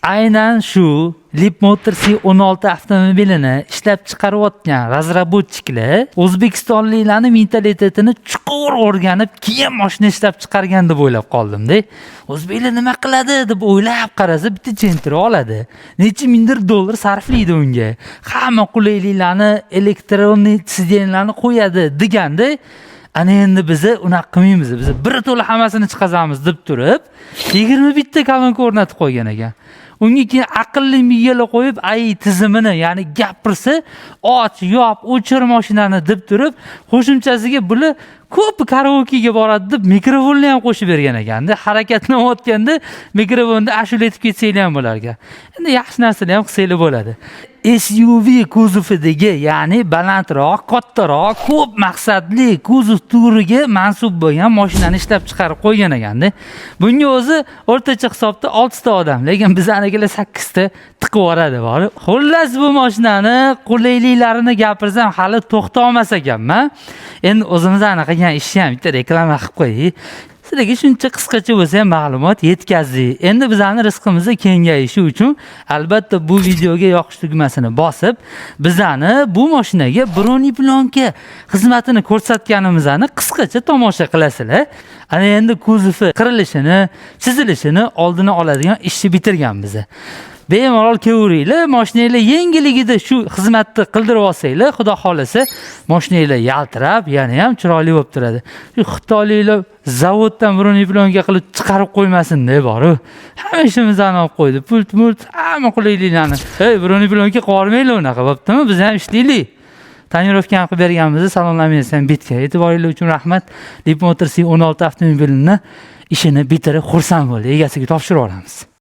aynan shu Leapmotor C16 avtomobilini ishlab chiqarayotgan razraботчиklar o'zbekistonliklarning mentalitetini chuqur o'rganib, keyin mashina ishlab chiqargan deb o'ylab qoldim-da. O'zbeklar nima qiladi deb o'ylab qarasa, bitta Gentra oladi. Necha mingdir dollar sarflaydi unga. Hamma qulayliklarni, elektronnik sidenlarni qo'yadi deganda, ana endi biz unaqa qilmaymiz. Biz bir to'la hammasini chiqazamiz deb turib, 21 ta kolonka o'rnatib qo'ygan ekan. Unga keyin aqlli miyalar qo'yib, ay tizimini, ya'ni gapirsa, och, yop, o'chir mashinani deb turib, qo'shimchasiga bular ko'p karaokega boradi deb mikrofonni ham qo'shib bergan ekanda. Harakatlanayotganda mikrofonda ashula aytib ketsanglar ham bo'lar ekan. Endi yaxshi narsalar ham qilsanglar bo'ladi. SUV kuzovidagi, ya'ni balandroq, kattaroq, ko'p maqsadli kuzov turiga mansub bo'lgan mashinani ishlab chiqarib qo'ygan ekanda. Bunga o'zi o'rtacha hisobda 6 ta odam, lekin bizanikilar 8 ta tiqib yuboradi bor. Xullas bu mashinani qulayliklarini gapirsam hali to'xtamas ekanman. Endi o'zimizdan qilgan ishni ham bitta reklama qilib qo'yay. Sizlarga shuncha qisqacha bo'lsa ham ma'lumot yetkazdik. Endi bizning rizqimizni kengayishi uchun albatta bu videoga yoqish tugmasini bosib, bizani bu mashinaga broni plyonka xizmatini ko'rsatganimizni qisqacha tomosha qilasizlar. Ana endi kuzovi qirilishini, chizilishini oldini oladigan ishni bitirganmiz. Bemalol kelavringlar, mashinanglar yengilligida shu xizmatni qildirib olsanglar, xudo xolasa, mashinanglar yaltirab, yana ham chiroyli bo'lib turadi. Shu xitoyliklar zavoddan broni plyonka qilib chiqarib qo'ymasin-da bor-ku. Hamma ishimizni olib qo'ydi. Pult, hamma qulayliklarni. Hey, broni plyonka qilib yubormaylar unaqa, bo'ptimi? Biz ham ishlaylik. Tonirovkani qilib berganmizni salomlamaysan bitga. E'tiboringiz uchun rahmat. Leapmotor C16 avtomobilini ishini bitirib xursand bo'ldi. Egasiga topshirib olamiz.